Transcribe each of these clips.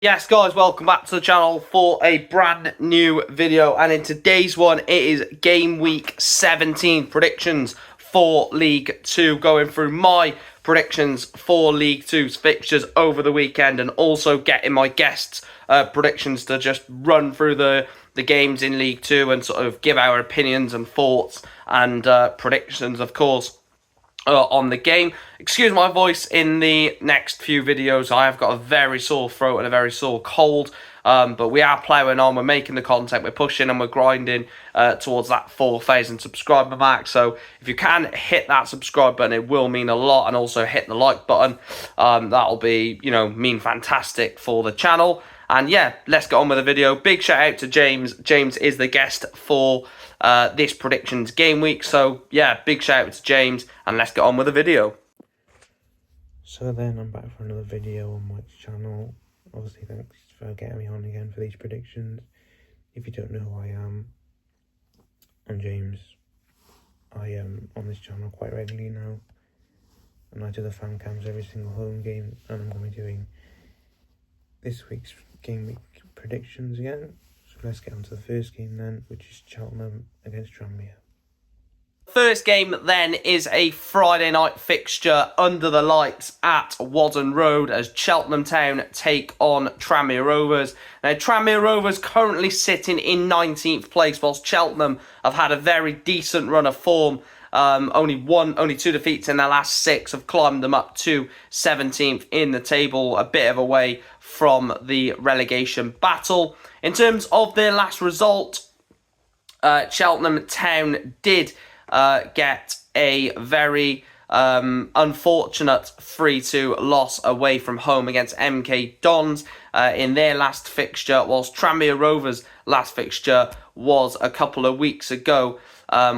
Yes guys, welcome back to the channel for a brand new video, and in today's one it is game week 17 predictions for League 2, going through my predictions for League 2's fixtures over the weekend, and also getting my guests' predictions to just run through the games in League 2 and sort of give our opinions and thoughts and predictions, of course, on the game. Excuse my voice in the next few videos. I have got a very sore throat and a very sore cold, but we are plowing on. We're making the content, we're pushing and we're grinding towards that 4,000 subscriber mark. So if you can hit that subscribe button, it will mean a lot, and also hit the like button. That'll be, mean fantastic for the channel. And yeah, let's get on with the video. Big shout out to James. James is the guest for this predictions game week. So yeah, big shout out to James, and let's get on with the video. So then I'm back for another video on my channel. Obviously, thanks for getting me on again for these predictions. If you don't know who I am, I'm James. I am on this channel quite regularly now, and I do the fan cams every single home game, and I'm going to be doing this week's game week predictions again. So let's get on to the first game then, which is Cheltenham against Tranmere. First game then is a Friday night fixture under the lights at Whaddon Road as Cheltenham Town take on Tranmere Rovers. Now, Tranmere Rovers currently sitting in 19th place, whilst Cheltenham have had a very decent run of form. Only two defeats in their last six have climbed them up to 17th in the table, a bit of a way from the relegation battle. In terms of their last result, Cheltenham Town did get a very unfortunate 3-2 loss away from home against MK Dons in their last fixture, whilst Tranmere Rovers' last fixture was a couple of weeks ago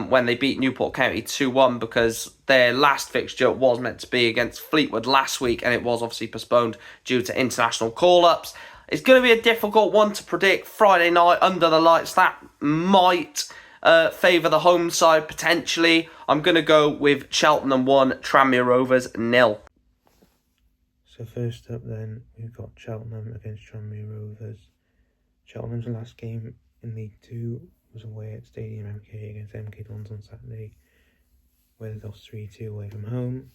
when they beat Newport County 2-1, because their last fixture was meant to be against Fleetwood last week, and it was obviously postponed due to international call-ups. It's going to be a difficult one to predict. Friday night under the lights, that might favour the home side potentially. I'm going to go with Cheltenham 1, Tranmere Rovers 0. So first up then, we've got Cheltenham against Tranmere Rovers. Cheltenham's last game in League 2 was away at Stadium MK against MK Dons on Saturday, where they lost 3-2 away from home.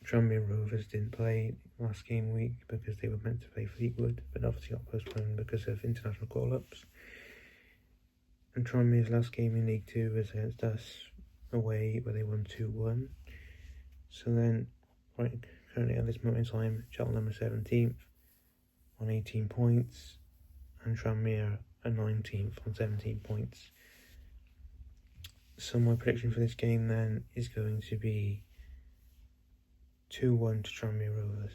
Tranmere Rovers didn't play last game week because they were meant to play Fleetwood, but obviously got postponed because of international call-ups. And Tranmere's last game in League 2 was against us away, where they won 2-1. So then, currently at this moment in time, Cheltenham are 17th on 18 points, and Tranmere are 19th on 17 points. So my prediction for this game then is going to be 2-1 to Tranmere Rovers.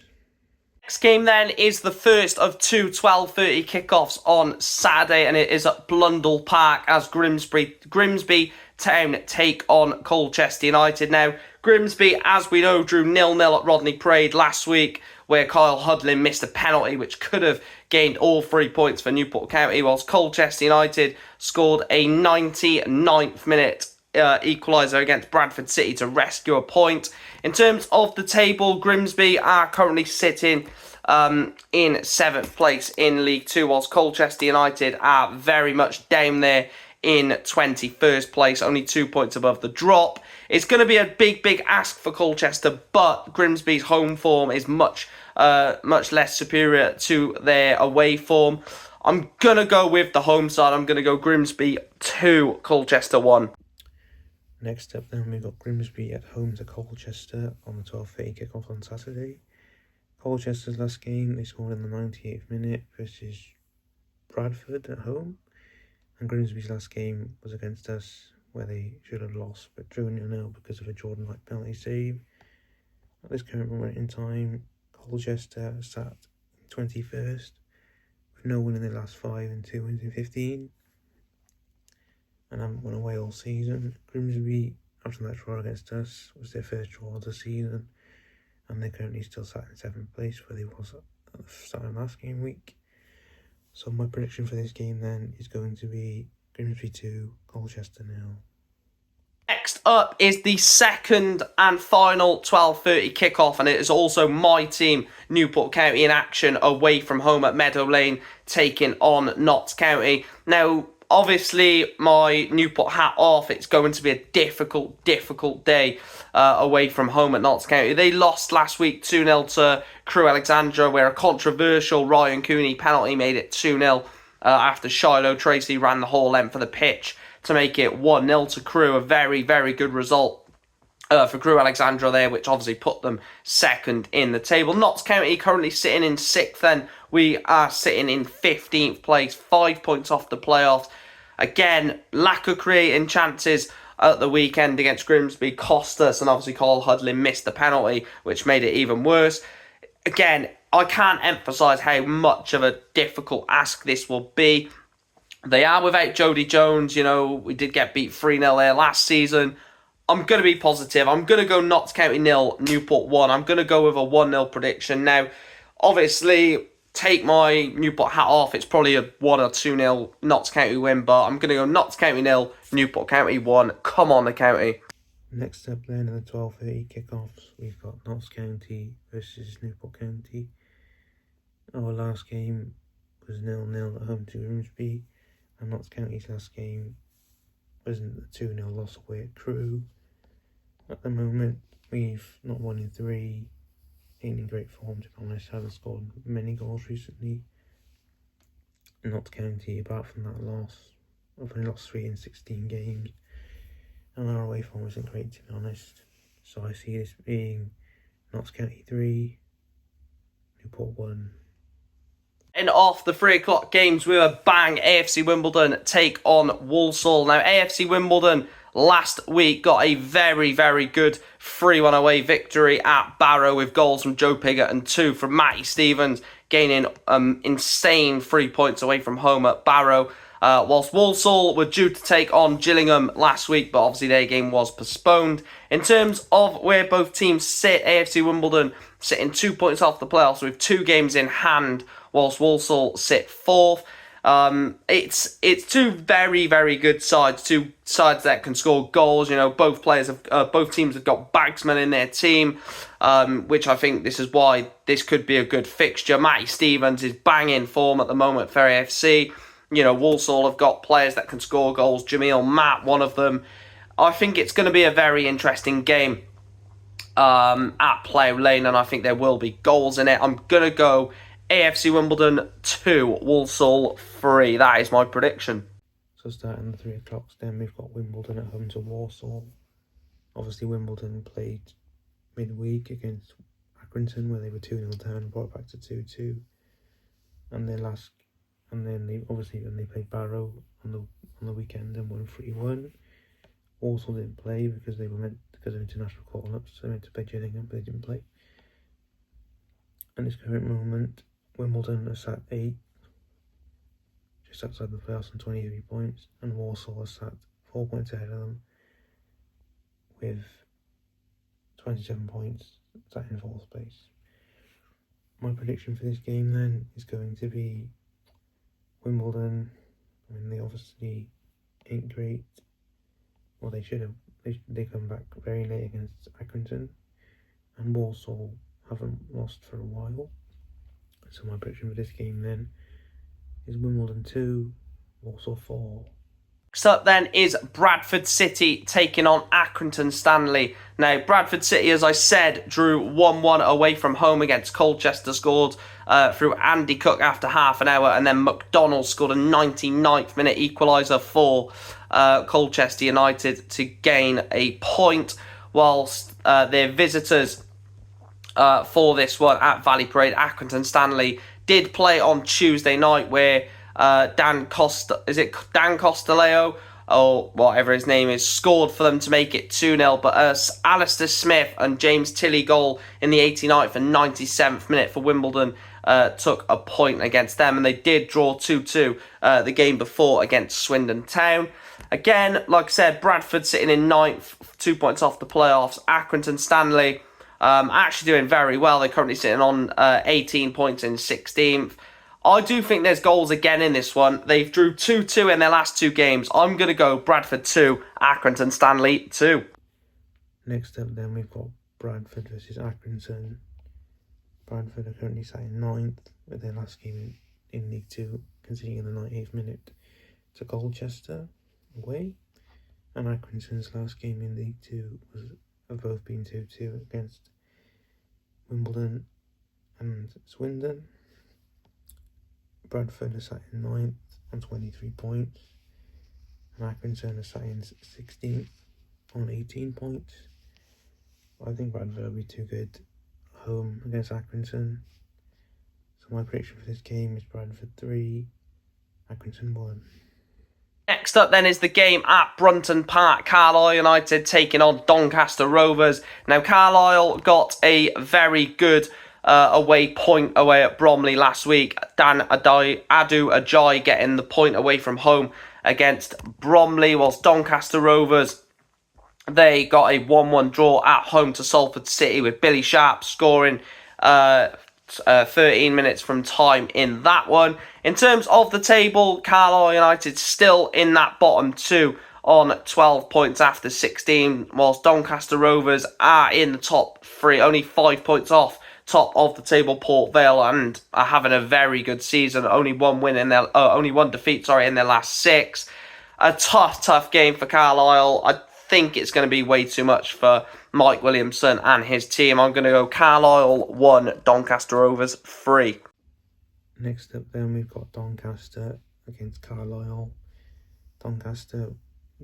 Next game then is the first of two 12:30 kickoffs on Saturday, and it is at Blundell Park as Grimsby Town take on Colchester United. Now, Grimsby, as we know, drew 0-0 at Rodney Parade last week, where Kyle Hudlin missed a penalty which could have gained all 3 points for Newport County, whilst Colchester United scored a 99th minute equaliser against Bradford City to rescue a point. In terms of the table, Grimsby are currently sitting in 7th place in League 2, whilst Colchester United are very much down there in 21st place, only 2 points above the drop. It's going to be a big ask for Colchester, but Grimsby's home form is much less superior to their away form. I'm going to go with the home side. I'm going to go Grimsby 2, Colchester 1. Next up then, we've got Grimsby at home to Colchester on the 12:30 kickoff on Saturday. Colchester's last game, they scored in the 98th minute versus Bradford at home. And Grimsby's last game was against us, where they should have lost, but drew 0-0 because of a Jordan Wright penalty save. At this current moment in time, Colchester sat 21st, with no win in their last 5 and 2 wins in 15. And haven't won away all season. Grimsby, after that draw against us, was their first draw of the season, and they're currently still sat in 7th place, where they was at the start of last game week. So my prediction for this game then is going to be Grimsby 2, Colchester 0. Next up is the second and final 12:30 kickoff, and it is also my team, Newport County, in action away from home at Meadow Lane, taking on Notts County. Now, obviously, my Newport hat off. It's going to be a difficult day away from home at Notts County. They lost last week 2-0 to Crewe Alexandra, where a controversial Ryan Cooney penalty made it 2-0 after Shiloh Tracy ran the whole length of the pitch to make it 1-0 to Crewe. A very, very good result for Crewe Alexandra there, which obviously put them second in the table. Notts County currently sitting in 6th, then we are sitting in 15th place, 5 points off the playoffs. Again, lack of creating chances at the weekend against Grimsby cost us, and obviously Carl Hudlin missed the penalty, which made it even worse. Again, I can't emphasise how much of a difficult ask this will be. They are without Jody Jones. You know, we did get beat 3-0 there last season. I'm going to be positive. I'm going to go Notts County 0, Newport 1. I'm going to go with a 1-0 prediction. Now, obviously, take my Newport hat off. It's probably a 1 or 2-0 Notts County win, but I'm going to go Notts County 0, Newport County 1. Come on, the county. Next up then in the 12:30 kickoffs, we've got Notts County versus Newport County. Our last game was 0-0 at home to Grimsby, and Notts County's last game was a 2-0 loss away at Crewe. At the moment, we've not won in 3, ain't in great form to be honest, haven't scored many goals recently. Notts County, apart from that loss, have only lost 3 in 16 games, and our away form isn't great to be honest. So I see this being Notts County 3, Newport 1. And off the 3 o'clock games with a bang, AFC Wimbledon take on Walsall. Now, AFC Wimbledon last week got a very, very good 3-1 away victory at Barrow with goals from Joe Piggott and 2 from Matty Stevens, gaining insane 3 points away from home at Barrow. Whilst Walsall were due to take on Gillingham last week, but obviously their game was postponed. In terms of where both teams sit, AFC Wimbledon sitting 2 points off the playoffs with 2 games in hand, whilst Walsall sit 4th. It's 2 very, very good sides, 2 sides that can score goals. You know, both teams have got bagsmen in their team, which I think this is why this could be a good fixture. Matty Stevens is banging form at the moment for AFC. You know, Walsall have got players that can score goals. Jamil Matt, one of them. I think it's going to be a very interesting game at Plough Lane, and I think there will be goals in it. I'm going to go AFC Wimbledon 2, Walsall 3. That is my prediction. So starting the 3 o'clocks then, we've got Wimbledon at home to Walsall. Obviously Wimbledon played midweek against Accrington where they were 2-0 down and brought it back to 2-2. And then they played Barrow on the weekend and won 3-1. Walsall didn't play because of international call-ups, so they meant to play Gillingham, but they didn't play. At this current moment, Wimbledon are sat 8th, just outside the playoffs on 23 points, and Walsall are sat 4 points ahead of them with 27 points, sat in 4th place. My prediction for this game then is going to be Wimbledon. I mean, they obviously ain't great. Well, they should have. They come back very late against Accrington, and Walsall haven't lost for a while. So my prediction for this game then is Wimbledon 2, Walsall 4. Next up then is Bradford City taking on Accrington Stanley. Now, Bradford City, as I said, drew 1-1 away from home against Colchester, scored through Andy Cook after half an hour, and then McDonald scored a 99th minute equaliser for Colchester United to gain a point, whilst their visitors for this one at Valley Parade, Accrington Stanley, did play on Tuesday night where Dan Costaleo, or whatever his name is, scored for them to make it 2-0, but Alistair Smith and James Tilley goal in the 89th and 97th minute for Wimbledon took a point against them, and they did draw 2-2 the game before against Swindon Town. Again, like I said, Bradford sitting in 9th, 2 points off the playoffs. Accrington Stanley actually doing very well. They're currently sitting on 18 points in 16th. I do think there's goals again in this one. They've drew 2-2 in their last 2 games. I'm going to go Bradford 2, Accrington Stanley 2. Next up then we've got Bradford versus Accrington. Bradford are currently sat in 9th with their last game in League 2, conceding in the 98th minute to Colchester away. And Accrington's last game in League 2 have both been 2-2 against Wimbledon and Swindon. Bradford are sat in 9th on 23 points, and Accrington are sat in 16th on 18 points. I think Bradford will be too good at home against Accrington. So my prediction for this game is Bradford 3, Accrington 1. Next up then is the game at Brunton Park. Carlisle United taking on Doncaster Rovers. Now Carlisle got a very good away point away at Bromley last week. Adu Ajay getting the point away from home against Bromley, whilst Doncaster Rovers, they got a 1-1 draw at home to Salford City, with Billy Sharp scoring 13 minutes from time in that one. In terms of the table, Carlisle United still in that bottom 2 on 12 points after 16, whilst Doncaster Rovers are in the top 3, only 5 points off top of the table Port Vale, and are having a very good season. Only one defeat in their last 6. A tough game for Carlisle. I think it's going to be way too much for Mike Williamson and his team. I'm going to go Carlisle 1, Doncaster Rovers 3. Next up then we've got Doncaster against Carlisle. Doncaster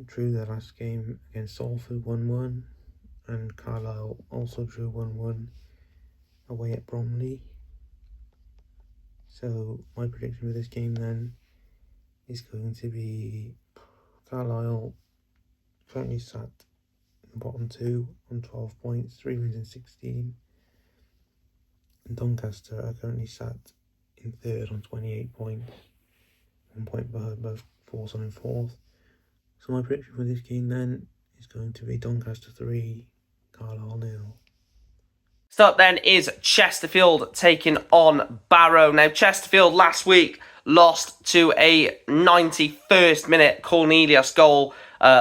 drew their last game against Salford 1-1, and Carlisle also drew 1-1 away at Bromley. So my prediction for this game then is going to be Carlisle currently sat in the bottom 2 on 12 points, 3 wins and 16. And Doncaster are currently sat in 3rd on 28 points, 1 point behind both fourth and 4th. So my prediction for this game then is going to be Doncaster 3, Carlisle 0. Next up then is Chesterfield taking on Barrow. Now Chesterfield last week lost to a 91st minute Cornelius goal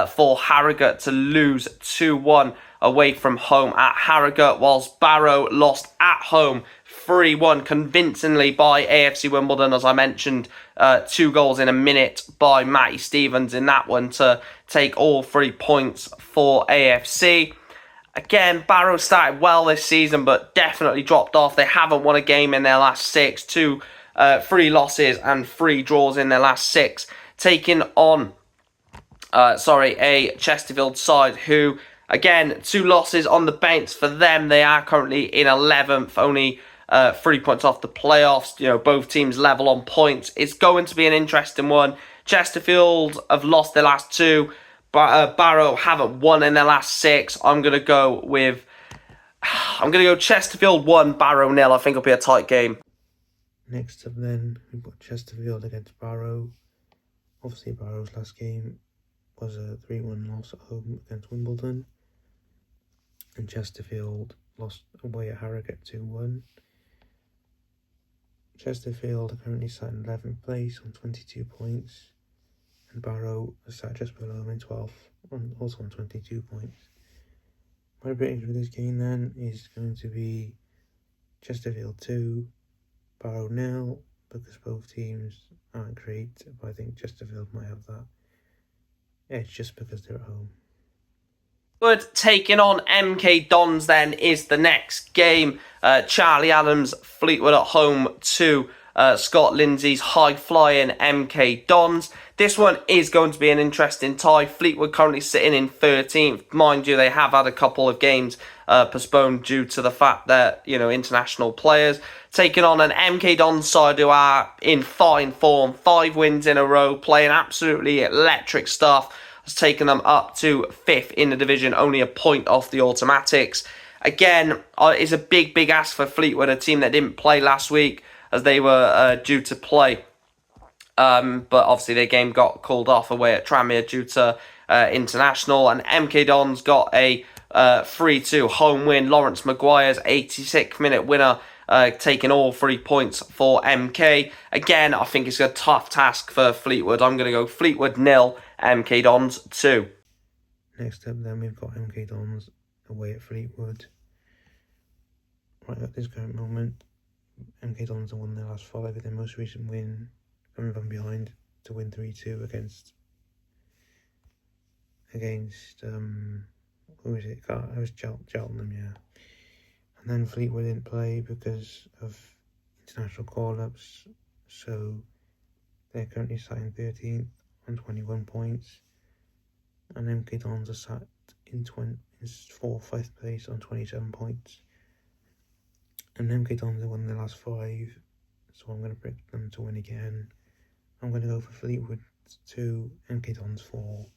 for Harrogate to lose 2-1 away from home at Harrogate, whilst Barrow lost at home 3-1 convincingly by AFC Wimbledon, as I mentioned. 2 goals in a minute by Matty Stevens in that one to take all 3 points for AFC. Again, Barrow started well this season, but definitely dropped off. They haven't won a game in their last 6. 3 losses and 3 draws in their last 6. Taking on, a Chesterfield side who, again, 2 losses on the bounce for them. They are currently in 11th, only 3 points off the playoffs. You know, both teams level on points. It's going to be an interesting one. Chesterfield have lost their last 2. Barrow haven't won in their last 6. I'm going to go Chesterfield 1, Barrow 0. I think it'll be a tight game. Next up then, we've got Chesterfield against Barrow. Obviously Barrow's last game was a 3-1 loss at home against Wimbledon. And Chesterfield lost away at Harrogate 2-1. Chesterfield are currently sat in 11th place on 22 points. And Barrow are sat just below them in 12th, also on 22 points. My prediction for this game then is going to be Chesterfield 2, Barrow 0, because both teams aren't great, but I think Chesterfield might have that edge just because they're at home. Fleetwood taking on MK Dons then is the next game. Charlie Adams, Fleetwood at home to Scott Lindsay's high-flying MK Dons. This one is going to be an interesting tie. Fleetwood currently sitting in 13th. Mind you, they have had a couple of games postponed due to the fact that, international players. Taking on an MK Dons side who are in fine form. 5 wins in a row, playing absolutely electric stuff. Has taken them up to 5th in the division, only a point off the automatics. Again, it's a big ask for Fleetwood, a team that didn't play last week as they were due to play. But obviously their game got called off away at Tranmere due to international. And MK Dons got a 3-2 home win. Lawrence Maguire's 86th minute winner taking all 3 points for MK. Again, I think it's a tough task for Fleetwood. I'm going to go Fleetwood 0, MK Dons 2. Next up then we've got MK Dons away at Fleetwood. Right at this current moment, MK Dons have won their last 5 with their most recent win, coming from behind to win 3-2 against who is it? It was Cheltenham, yeah. And then Fleetwood didn't play because of international call-ups, so they're currently sat in 13th on 21 points, and MK Dons are sat in 4th place on 27 points. And MK Dons have won their last 5, so I'm going to predict them to win again. I'm going to go for Fleetwood 2, MK Dons 4.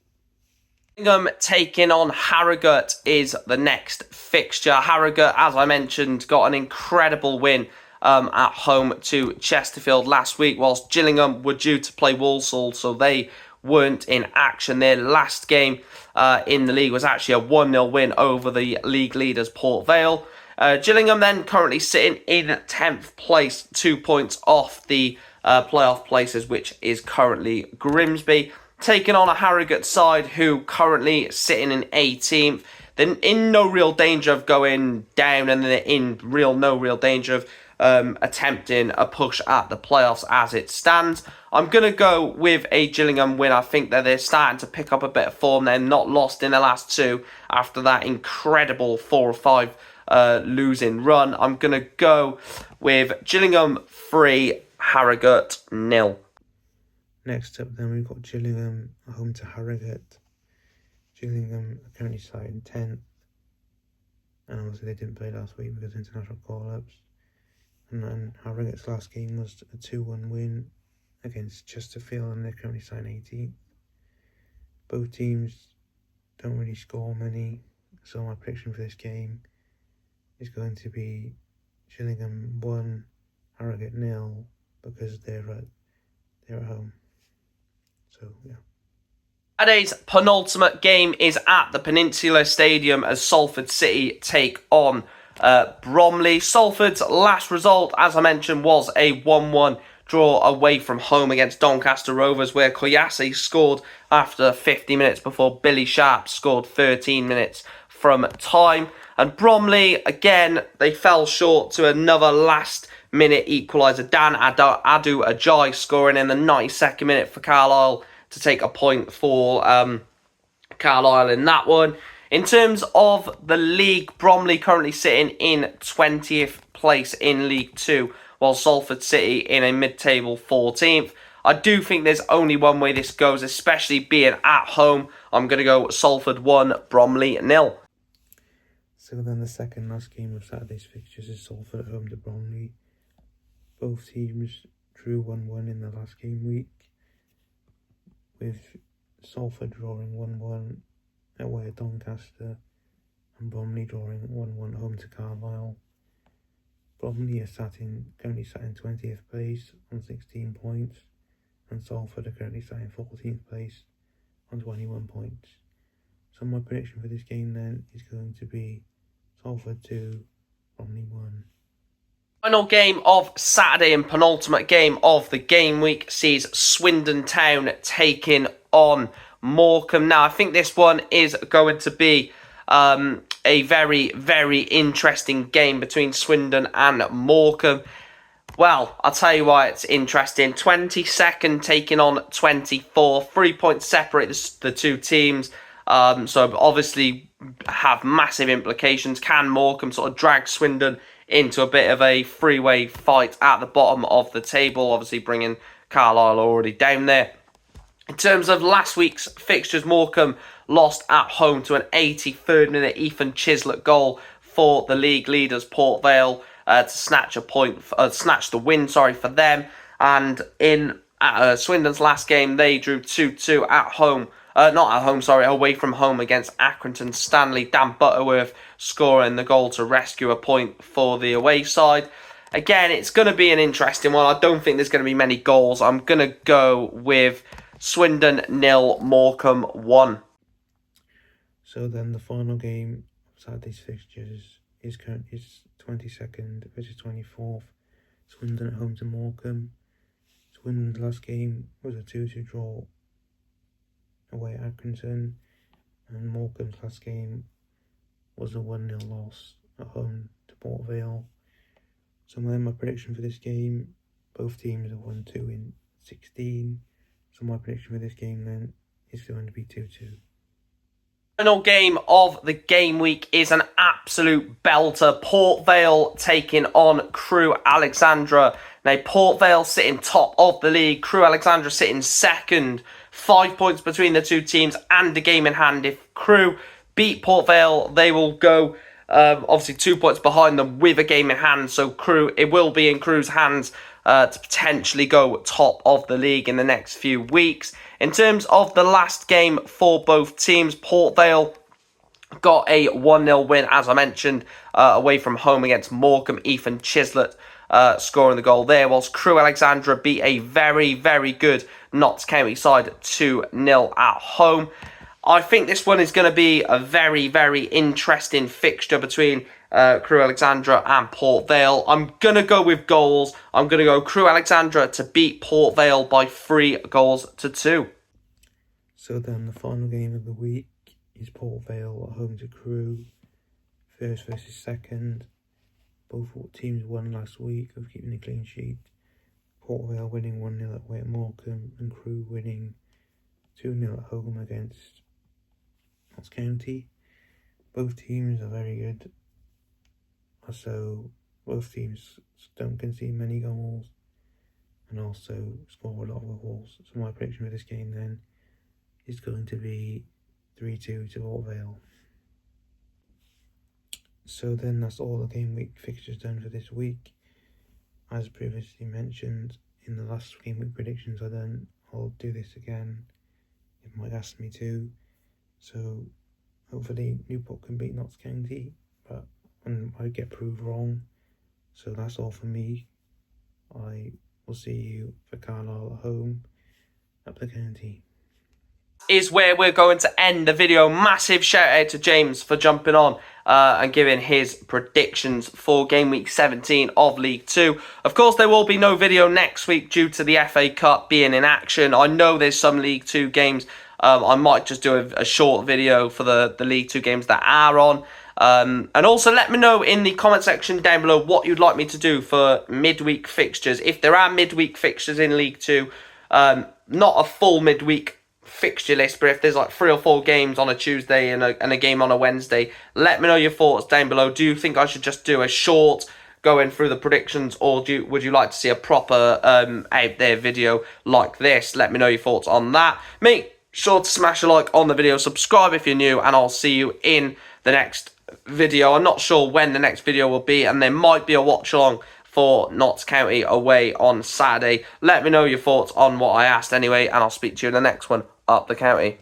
Gillingham taking on Harrogate is the next fixture. Harrogate, as I mentioned, got an incredible win at home to Chesterfield last week, whilst Gillingham were due to play Walsall, so they weren't in action. Their last game in the league was actually a 1-0 win over the league leaders Port Vale. Gillingham then currently sitting in 10th place, 2 points off the playoff places, which is currently Grimsby, taking on a Harrogate side who currently sitting in 18th. They're in no real danger of going down, and they're in no real danger of attempting a push at the playoffs as it stands. I'm going to go with a Gillingham win. I think that they're starting to pick up a bit of form. They're not lost in the last 2 after that incredible 4 or 5 losing run. I'm going to go with Gillingham 3, Harrogate 0. Next up then we've got Gillingham home to Harrogate. Gillingham are currently sat in 10th, and obviously they didn't play last week because of international call-ups. And then Harrogate's last game was a 2-1 win against Chesterfield, and they're currently sat in 18th. Both teams don't really score many, so my prediction for this game is going to be Gillingham 1, Harrogate 0, because they're at home. So yeah. Saturday's penultimate game is at the Peninsula Stadium as Salford City take on Bromley. Salford's last result, as I mentioned, was a 1-1 draw away from home against Doncaster Rovers, where Koyase scored after 50 minutes before Billy Sharp scored 13 minutes from time. And Bromley, again, they fell short to another last-minute equaliser. Dan Adu Ajay scoring in the 92nd minute for Carlisle to take a point for Carlisle in that one. In terms of the league, Bromley currently sitting in 20th place in League 2, while Salford City in a mid-table 14th. I do think there's only one way this goes, especially being at home. I'm going to go Salford 1, Bromley 0. So then the second last game of Saturday's fixtures is Salford at home to Bromley. Both teams drew 1-1 in the last game week, with Salford drawing 1-1 away at Doncaster and Bromley drawing 1-1 home to Carlisle. Bromley are currently sat in 20th place on 16 points, and Salford are currently sat in 14th place on 21 points. So my prediction for this game then is going to be Salford 2, Bromley 1. Final game of Saturday and penultimate game of the game week sees Swindon Town taking on Morecambe. Now, I think this one is going to be a very, very interesting game between Swindon and Morecambe. Well, I'll tell you why it's interesting. 22nd taking on 24. 3 points separate the two teams. So obviously have massive implications. Can Morecambe sort of drag Swindon into a bit of a three-way fight at the bottom of the table, obviously bringing Carlisle already down there. In terms of last week's fixtures, Morecambe lost at home to an 83rd minute Ethan Chislett goal for the league leaders Port Vale to snatch the win for them. And in Swindon's last game, they drew 2-2 at home. Away from home against Accrington Stanley. Dan Butterworth scoring the goal to rescue a point for the away side. Again, it's going to be an interesting one. I don't think there's going to be many goals. I'm going to go with Swindon 0, Morecambe 1. So then the final game of Saturday's fixtures is 22nd versus 24th. Swindon at home to Morecambe. Swindon's last game was a 2-2 draw away at Accrington, and Morecambe's last game was a 1-0 loss at home to Port Vale. So my prediction for this game, both teams have won 2 in 16. So my prediction for this game then is going to be 2-2. Final game of the game week is an absolute belter. Port Vale taking on Crewe Alexandra. Now, Port Vale sitting top of the league, Crewe Alexandra sitting second. 5 points between the two teams and a game in hand. If Crewe beat Port Vale, they will go obviously 2 points behind them with a game in hand. So it will be in Crewe's hands to potentially go top of the league in the next few weeks. In terms of the last game for both teams, Port Vale got a 1-0 win, as I mentioned, away from home against Morecambe. Ethan Chislett scoring the goal there, whilst Crewe Alexandra beat a very, very good Notts County side 2-0 at home. I think this one is going to be a very, very interesting fixture between Crewe Alexandra and Port Vale. I'm going to go with goals. I'm going to go Crewe Alexandra to beat Port Vale by 3-2. So then the final game of the week is Port Vale at home to Crewe. First versus second. Both teams won last week of keeping a clean sheet. Port Vale winning 1-0 away at Morecambe and Crewe winning 2-0 at home against Notts County. Both teams are very good. Also, both teams don't concede many goals and also score a lot of goals. So my prediction for this game then is going to be 3-2 to Port Vale. So then that's all the game week fixtures done for this week. As previously mentioned, in the last game week predictions I'll do this again if Mike asks me to. So hopefully Newport can beat Notts County, but I get proved wrong. So that's all for me. I will see you for Carlisle at home up the county. Is where we're going to end the video. Massive shout out to James for jumping on and giving his predictions for game week 17 of League 2. Of course, there will be no video next week due to the FA Cup being in action. I know there's some League 2 games. I might just do a short video for the League 2 games that are on. And also let me know in the comment section down below what you'd like me to do for midweek fixtures. If there are midweek fixtures in League 2, not a full midweek fixture list, but if there's like 3 or 4 games on a Tuesday and a game on a Wednesday, let me know your thoughts down below. Do you think I should just do a short going through the predictions, or would you like to see a proper out there video like this? Let me know your thoughts on that. Make sure to smash a like on the video, subscribe if you're new, and I'll see you in the next video. I'm not sure when the next video will be, and there might be a watch along for Notts County away on Saturday. Let me know your thoughts on what I asked anyway, and I'll speak to you in the next one up the county.